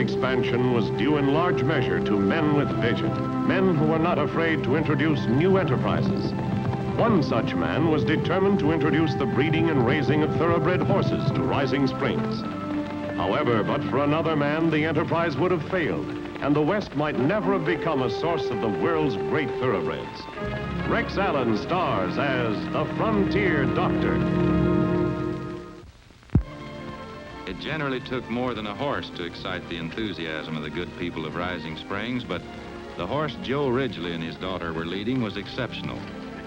expansion was due in large measure to men with vision, men who were not afraid to introduce new enterprises. One such man was determined to introduce the breeding and raising of thoroughbred horses to Rising Springs. However, but for another man, the enterprise would have failed, and the West might never have become a source of the world's great thoroughbreds. Rex Allen stars as the Frontier Doctor. It generally took more than a horse to excite the enthusiasm of the good people of Rising Springs, but the horse Joe Ridgely and his daughter were leading was exceptional.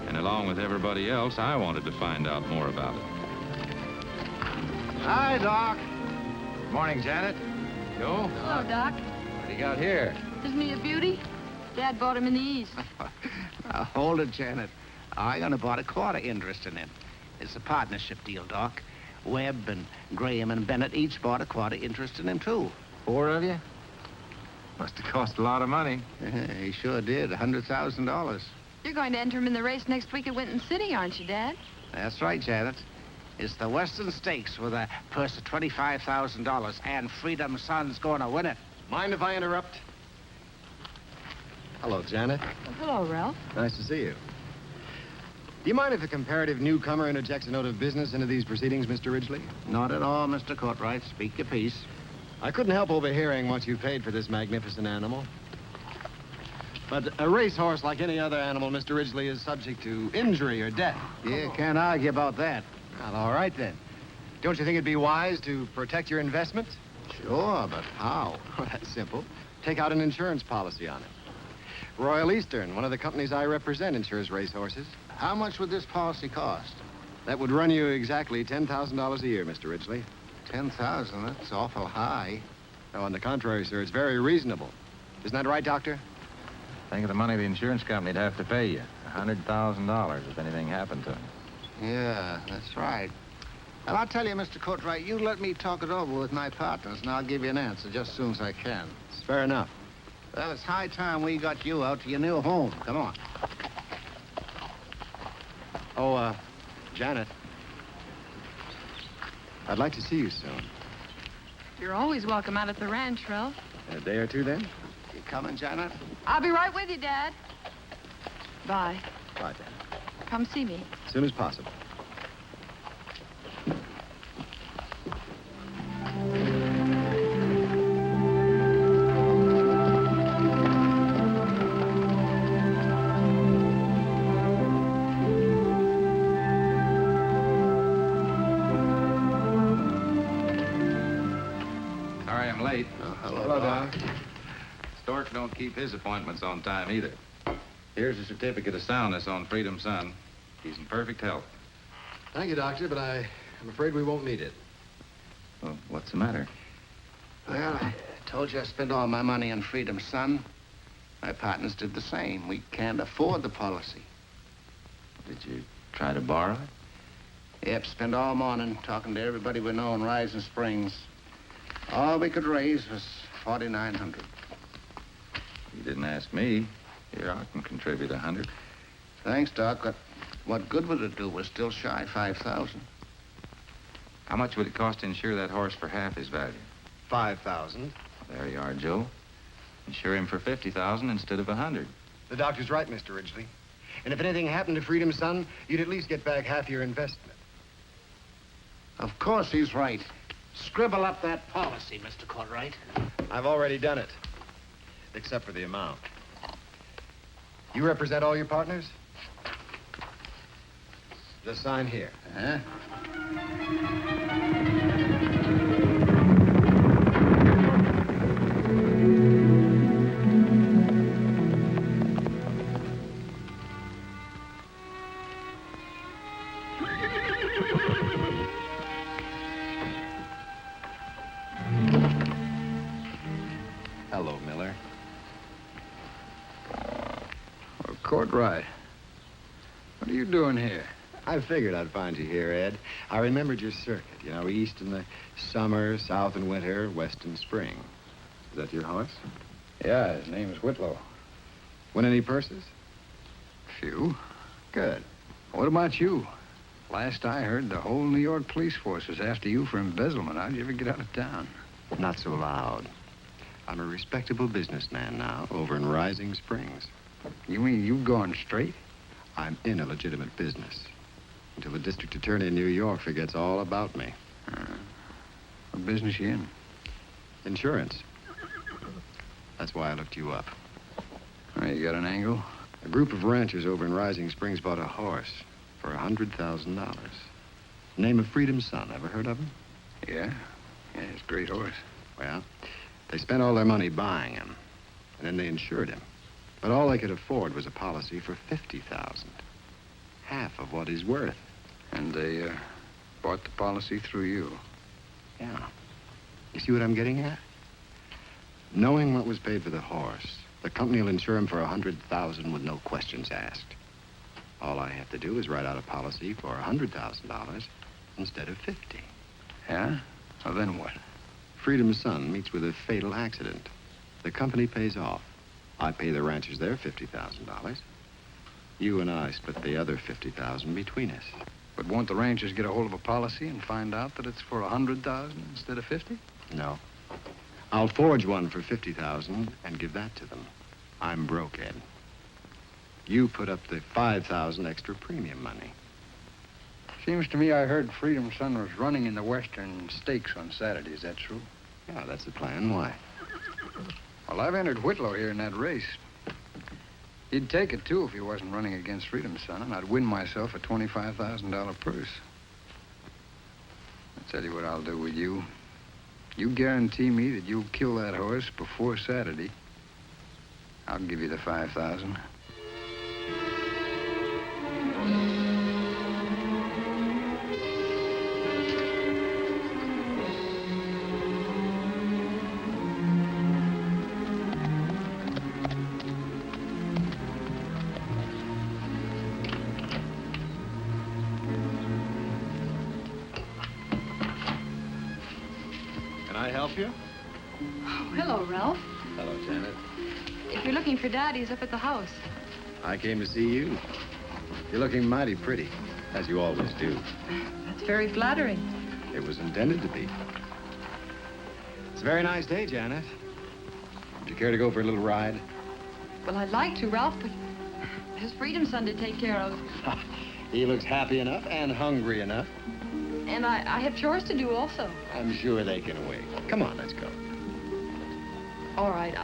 And along with everybody else, I wanted to find out more about it. Hi, Doc. Good morning, Janet. Joe? Hello, Doc. What do you got here? Isn't he a beauty? Dad bought him in the East. Hold it, Janet. I only bought a quarter interest in it. It's a partnership deal, Doc. Webb and Graham and Bennett each bought a quarter interest in him, too. 4 of you? Must have cost a lot of money. He sure did, $100,000. You're going to enter him in the race next week at Winton City, aren't you, Dad? That's right, Janet. It's the Western Stakes with a purse of $25,000, and Freedom Son's going to win it. Mind if I interrupt? Hello, Janet. Well, hello, Ralph. Nice to see you. Do you mind if a comparative newcomer interjects a note of business into these proceedings, Mr. Ridgely? Not at all, Mr. Courtright. Speak your piece. I couldn't help overhearing what you paid for this magnificent animal. But a racehorse, like any other animal, Mr. Ridgely, is subject to injury or death. Yeah, can't argue about that. Well, all right, then. Don't you think it'd be wise to protect your investment? Sure, but how? Well, that's simple. Take out an insurance policy on it. Royal Eastern, one of the companies I represent, insures racehorses. How much would this policy cost? That would run you exactly $10,000 a year, Mr. Ridgely. 10,000, that's awful high. Oh, on the contrary, sir, it's very reasonable. Isn't that right, Doctor? Think of the money the insurance company'd have to pay you. $100,000 if anything happened to him. Yeah, that's right. Well, I'll tell you, Mr. Courtright, you let me talk it over with my partners, and I'll give you an answer just as soon as I can. It's fair enough. Well, it's high time we got you out to your new home. Come on. Oh, Janet. I'd like to see you soon. You're always welcome out at the ranch, Ralph. In a day or two, then? You coming, Janet? I'll be right with you, Dad. Bye. Bye, then. Come see me. As soon as possible. Sorry I'm late. Hello, Doc. Stork don't keep his appointments on time either. Here's a certificate of soundness on Freedom Son. He's in perfect health. Thank you, Doctor, but I'm afraid we won't need it. Well, what's the matter? Well, I told you I spent all my money on Freedom Son. My partners did the same. We can't afford the policy. Did you try to borrow it? Yep, spent all morning talking to everybody we know in Rising Springs. All we could raise was $4,900. You didn't ask me. Here, I can contribute 100. Thanks, Doc, but what good would it do? We're still shy 5,000. How much would it cost to insure that horse for half his value? 5,000. There you are, Joe. Insure him for 50,000 instead of 100. The doctor's right, Mr. Ridgely. And if anything happened to Freedom Son, you'd at least get back half your investment. Of course he's right. Scribble up that policy, Mr. Courtright. I've already done it, except for the amount. You represent all your partners? Just sign here. Huh? Hello, Miller. Oh, Courtright. What are you doing here? I figured I'd find you here, Ed. I remembered your circuit. You know, east in the summer, south in winter, west in spring. Is that your horse? Yeah, his name's Whitlow. Win any purses? Few. Good. What about you? Last I heard, the whole New York police force was after you for embezzlement. How'd you ever get out of town? Not so loud. I'm a respectable businessman now over in Rising Springs. You mean you gone straight? I'm in a legitimate business until the district attorney in New York forgets all about me. What business you in? Insurance. That's why I looked you up. Oh, you got an angle? A group of ranchers over in Rising Springs bought a horse for $100,000. Name of Freedom's Son. Ever heard of him? Yeah. Yeah, it's a great horse. Well, they spent all their money buying him, and then they insured him. But all they could afford was a policy for $50,000. Half of what he's worth. And they bought the policy through you. Yeah. You see what I'm getting at? Knowing what was paid for the horse, the company will insure him for $100,000 with no questions asked. All I have to do is write out a policy for $100,000 instead of $50,000. Yeah? Well, then what? Freedom's Son meets with a fatal accident. The company pays off. I pay the ranchers their $50,000. You and I split the other $50,000 between us. But won't the Rangers get a hold of a policy and find out that it's for $100,000 instead of $50,000? No. I'll forge one for $50,000 and give that to them. I'm broke, Ed. You put up the $5,000 extra premium money. Seems to me I heard Freedom's Son was running in the Western Stakes on Saturday. Is that true? Yeah, that's the plan. Why? Well, I've entered Whitlow here in that race. He'd take it, too, if he wasn't running against Freedom's Son, and I'd win myself a $25,000 purse. I'll tell you what I'll do with you. You guarantee me that you'll kill that horse before Saturday. I'll give you the $5,000. Can I help you? Oh, hello, Ralph. Hello, Janet. If you're looking for Dad, he's up at the house. I came to see you. You're looking mighty pretty, as you always do. That's very flattering. It was intended to be. It's a very nice day, Janet. Would you care to go for a little ride? Well, I'd like to, Ralph, but there's Freedom's Son to take care of. He looks happy enough and hungry enough. And I have chores to do also. I'm sure they can wait. Come on, let's go. All right,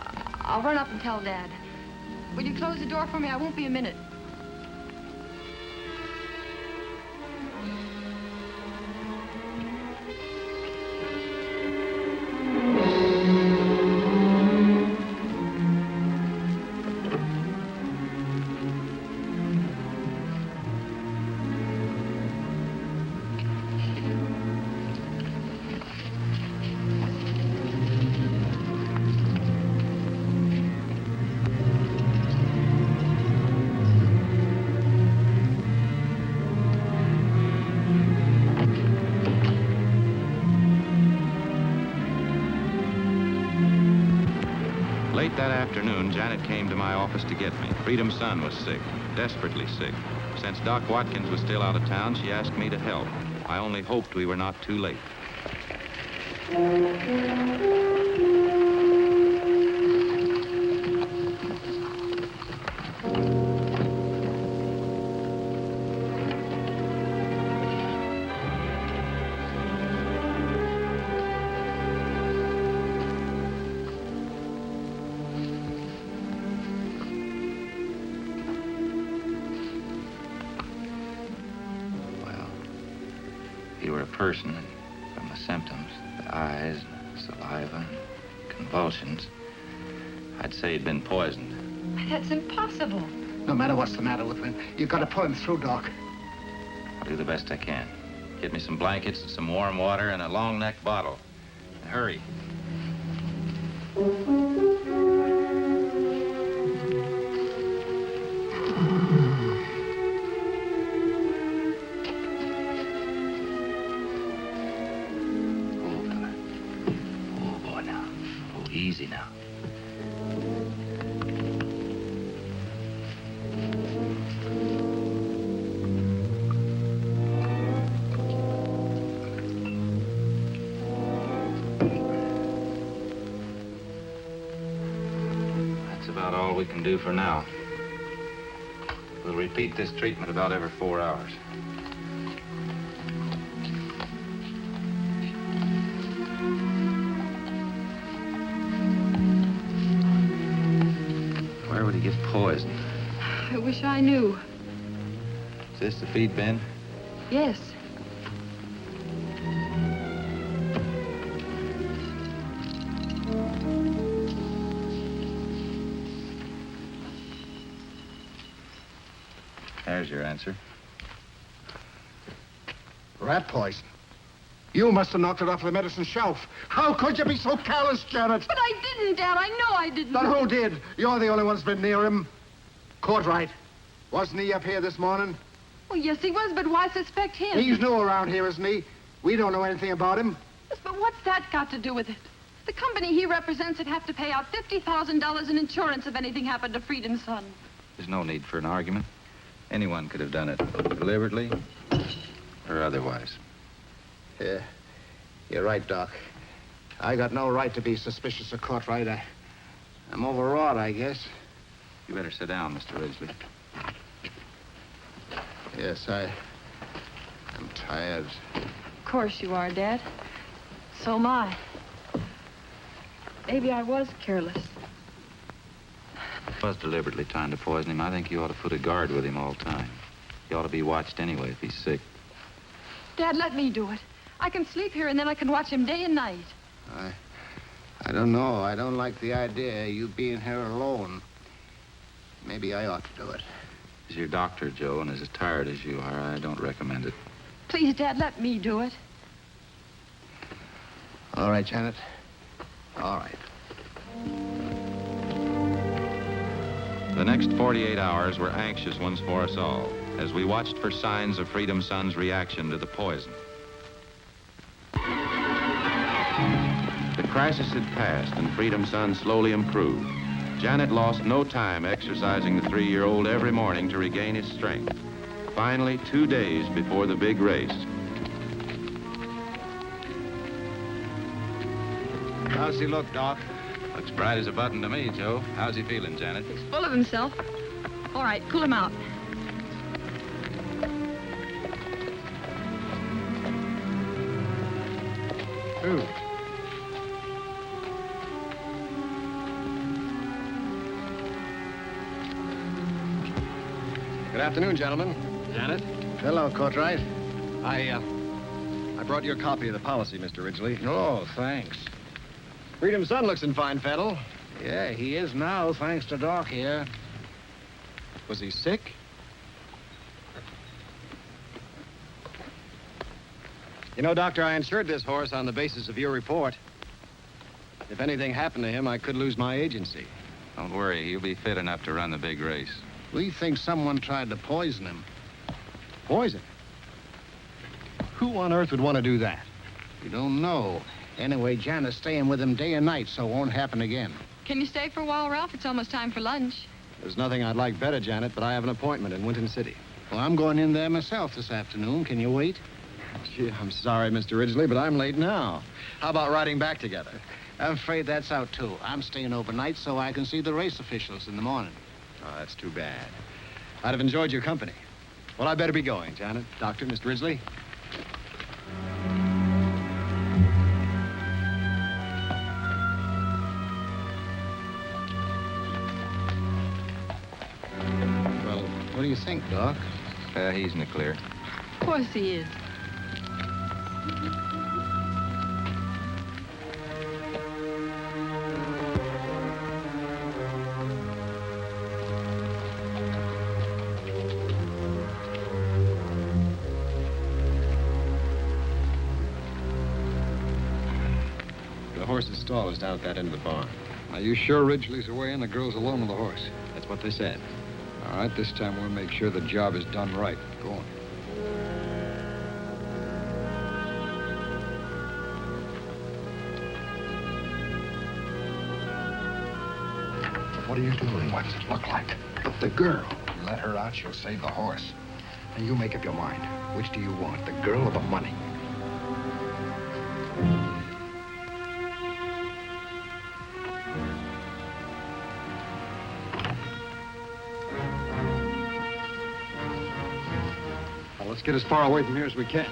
I'll run up and tell Dad. Will you close the door for me? I won't be a minute. Late that afternoon, Janet came to my office to get me. Freedom's Son was sick, desperately sick. Since Doc Watkins was still out of town, she asked me to help. I only hoped we were not too late. If you were a person, and from the symptoms, the eyes, saliva, convulsions, I'd say he'd been poisoned. That's impossible. No matter what's the matter with him, you've got to pull him through, Doc. I'll do the best I can. Get me some blankets, some warm water, and a long neck bottle. And hurry. Easy now. about all we can do for now. We'll repeat this treatment about every 4 hours. Where would he get poisoned? I wish I knew. Is this the feed bin? Yes. There's your answer. Rat poison. You must have knocked it off the medicine shelf. How could you be so callous, Janet? But I didn't, Dad. I know I didn't. But who did? You're the only one's been near him. Courtright. Wasn't he up here this morning? Oh, yes, he was, but why suspect him? He's new around here, isn't he? We don't know anything about him. Yes, but what's that got to do with it? The company he represents would have to pay out $50,000 in insurance if anything happened to Freedom's son. There's no need for an argument. Anyone could have done it, deliberately or otherwise. Yeah, you're right, Doc. I got no right to be suspicious of Courtright. I'm overwrought, I guess. You better sit down, Mr. Ridgely. Yes, I'm tired. Of course you are, Dad. So am I. Maybe I was careless. Was deliberately trying to poison him. I think you ought to put a guard with him all the time. He ought to be watched anyway if he's sick. Dad, let me do it. I can sleep here and then I can watch him day and night. I don't know. I don't like the idea of you being here alone. Maybe I ought to do it. As your doctor, Joe, and as tired as you are, I don't recommend it. Please, Dad, let me do it. All right, Janet. All right. The next 48 hours were anxious ones for us all, as we watched for signs of Freedom's son's reaction to the poison. The crisis had passed, and Freedom's son slowly improved. Janet lost no time exercising the 3-year-old every morning to regain his strength. Finally, 2 days before the big race. How's he look, Doc? Looks bright as a button to me, Joe. How's he feeling, Janet? He's full of himself. All right, cool him out. Ooh. Good afternoon, gentlemen. Janet? Hello, Courtright. I brought you a copy of the policy, Mr. Ridgely. Oh, thanks. Freedom's son looks in fine fettle. Yeah, he is now, thanks to Doc here. Was he sick? You know, Doctor, I insured this horse on the basis of your report. If anything happened to him, I could lose my agency. Don't worry, he'll be fit enough to run the big race. We think someone tried to poison him. Poison? Who on earth would want to do that? We don't know. Anyway, Janet's staying with him day and night, so it won't happen again. Can you stay for a while, Ralph? It's almost time for lunch. There's nothing I'd like better, Janet, but I have an appointment in Winton City. Well, I'm going in there myself this afternoon. Can you wait? Gee, I'm sorry, Mr. Ridgely, but I'm late now. How about riding back together? I'm afraid that's out, too. I'm staying overnight so I can see the race officials in the morning. Oh, that's too bad. I'd have enjoyed your company. Well, I better be going, Janet. Doctor, Mr. Ridgely. Well, what do you think, Doc? He's in the clear. Of course he is. The horse's stall is down at that end of the barn. Are you sure Ridgely's away and the girl's alone with the horse? That's what they said. All right, this time we'll make sure the job is done right. Go on. What are you doing? What's it look like? The girl. You let her out, she'll save the horse. And you make up your mind. Which do you want, the girl or the money? Let's get as far away from here as we can.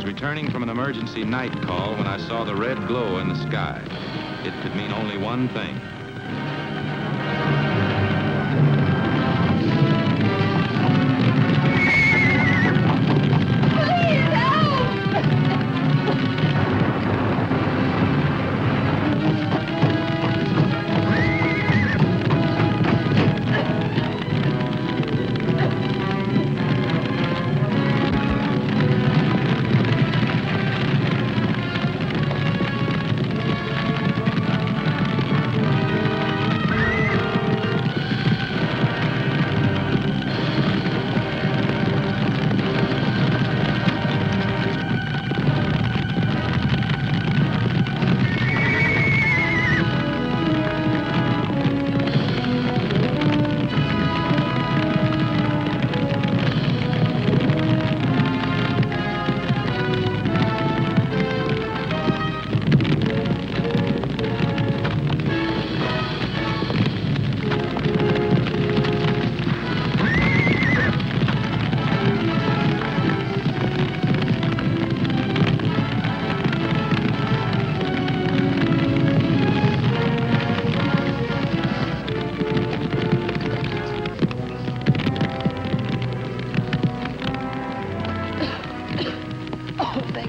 Returning from an emergency night call when I saw the red glow in the sky. It could mean only one thing.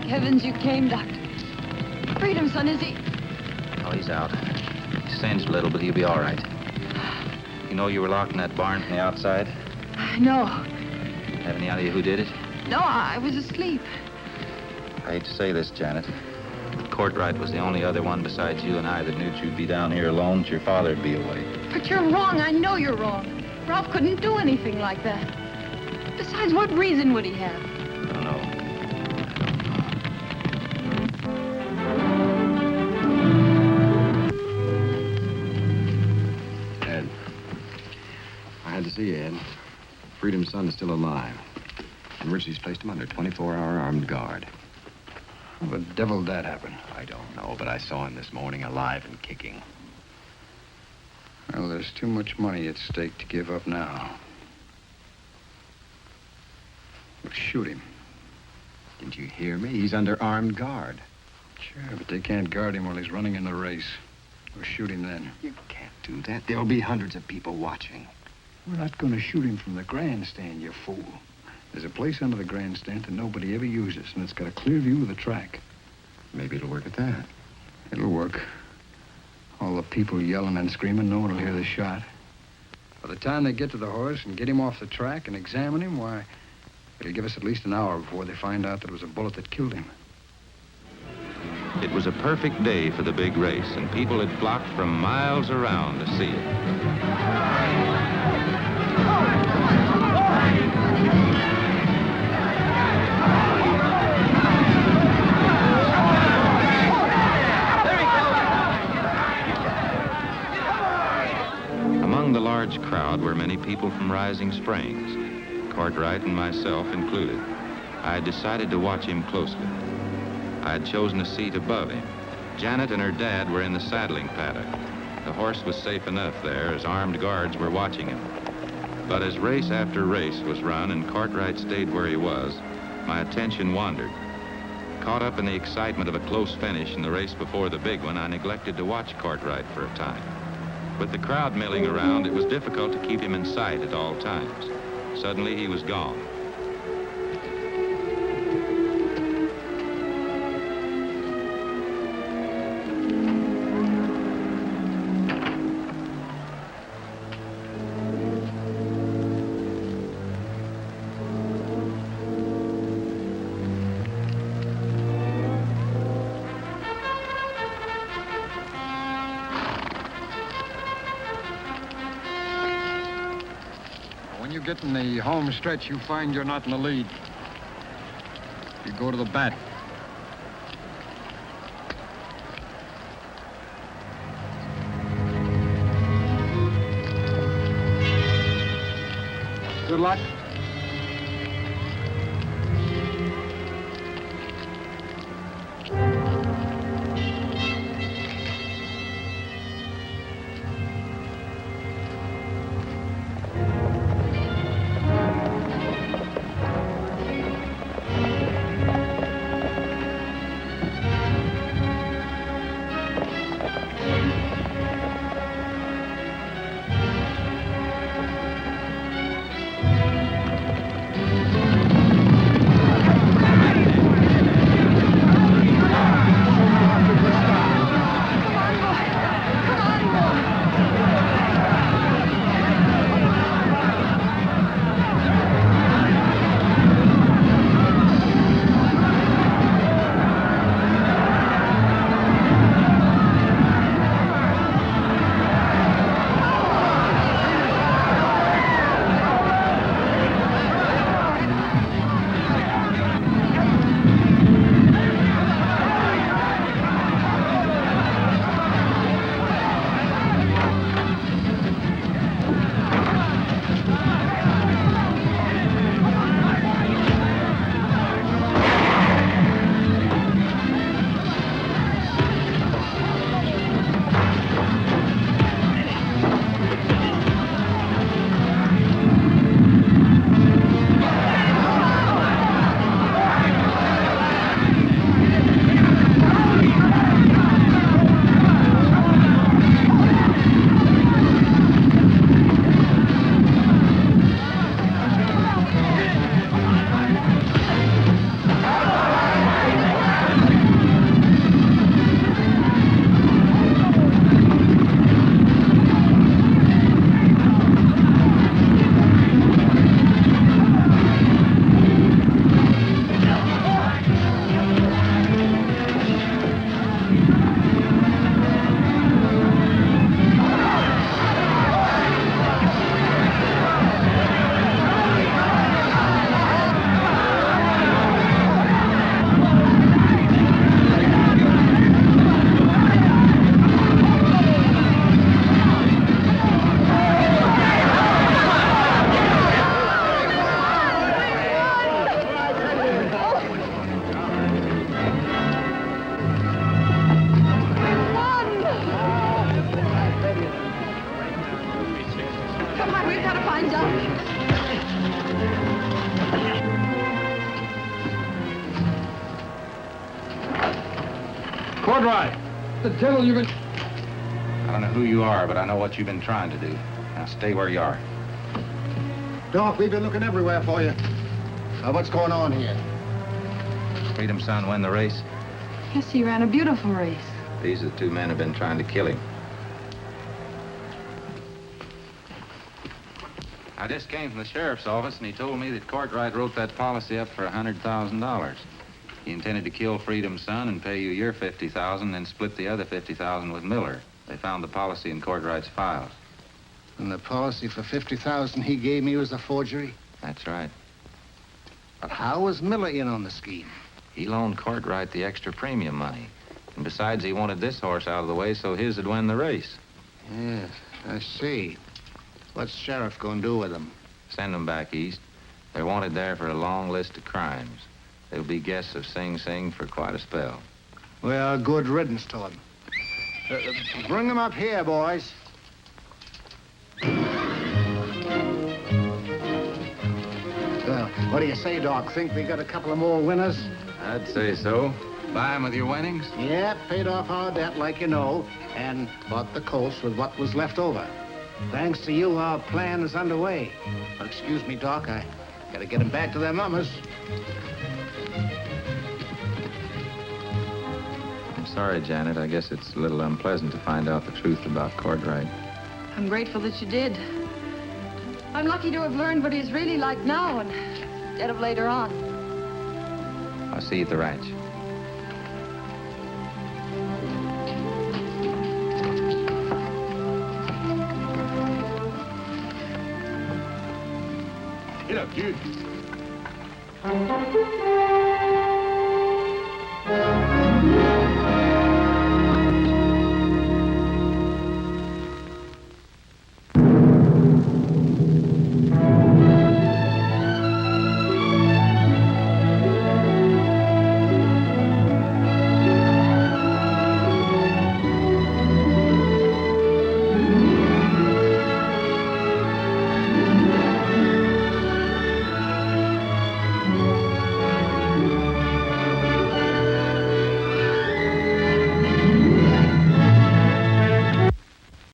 Heavens, you came, Doctor. Freedom, son, is he? Oh, he's out. He's singed a little, but he'll be all right. You know you were locked in that barn from the outside? No. Have any idea who did it? No, I was asleep. I hate to say this, Janet. Courtright was the only other one besides you and I that knew you'd be down here alone, that your father'd be away. But you're wrong. I know you're wrong. Ralph couldn't do anything like that. Besides, what reason would he have? I don't know. Ed, I had to see you, Ed. Freedom's son is still alive. And Richie's placed him under 24-hour armed guard. How the devil did that happen? I don't know, but I saw him this morning alive and kicking. Well, there's too much money at stake to give up now. We'll shoot him. Didn't you hear me? He's under armed guard. Sure, but they can't guard him while he's running in the race. We'll shoot him then. You can't do that. There'll be hundreds of people watching. We're not going to shoot him from the grandstand, you fool. There's a place under the grandstand that nobody ever uses, and it's got a clear view of the track. Maybe it'll work at that. It'll work. All the people yelling and screaming, no one will hear the shot. By the time they get to the horse and get him off the track and examine him, why, it'll give us at least an hour before they find out that it was a bullet that killed him. It was a perfect day for the big race, and people had flocked from miles around to see it. Among the large crowd were many people from Rising Springs, Courtright and myself included. I had decided to watch him closely. I had chosen a seat above him. Janet and her dad were in the saddling paddock. The horse was safe enough there, as armed guards were watching him. But as race after race was run and Courtright stayed where he was, my attention wandered. Caught up in the excitement of a close finish in the race before the big one, I neglected to watch Courtright for a time. With the crowd milling around, it was difficult to keep him in sight at all times. Suddenly, he was gone. getting the home stretch, you find you're not in the lead. You go to the bat. Good luck. Right. The devil you've been... I don't know who you are, but I know what you've been trying to do. Now stay where you are. Doc, we've been looking everywhere for you. What's going on here? Freedom's son win the race? Yes, he ran a beautiful race. These are the two men who've been trying to kill him. I just came from the sheriff's office, and he told me that Cartwright wrote that policy up for $100,000. He intended to kill Freedom's son and pay you your $50,000, then split the other $50,000 with Miller. They found the policy in Cartwright's files. And the policy for $50,000 he gave me was a forgery? That's right. But how was Miller in on the scheme? He loaned Cartwright the extra premium money. And besides, he wanted this horse out of the way so his would win the race. Yes, I see. What's the sheriff going to do with them? Send them back east. They're wanted there for a long list of crimes. They'll be guests of Sing Sing for quite a spell. Well, good riddance to them. Bring them up here, boys. Well, what do you say, Doc? Think we got a couple of more winners? I'd say so. Buy 'em with your winnings? Yeah, paid off our debt like you know, and bought the Colts with what was left over. Thanks to you, our plan is underway. Excuse me, Doc, I gotta get them back to their mamas. I'm sorry, Janet. I guess it's a little unpleasant to find out the truth about Cartwright. I'm grateful that you did. I'm lucky to have learned what he's really like now instead of later on. I'll see you at the ranch. perdu.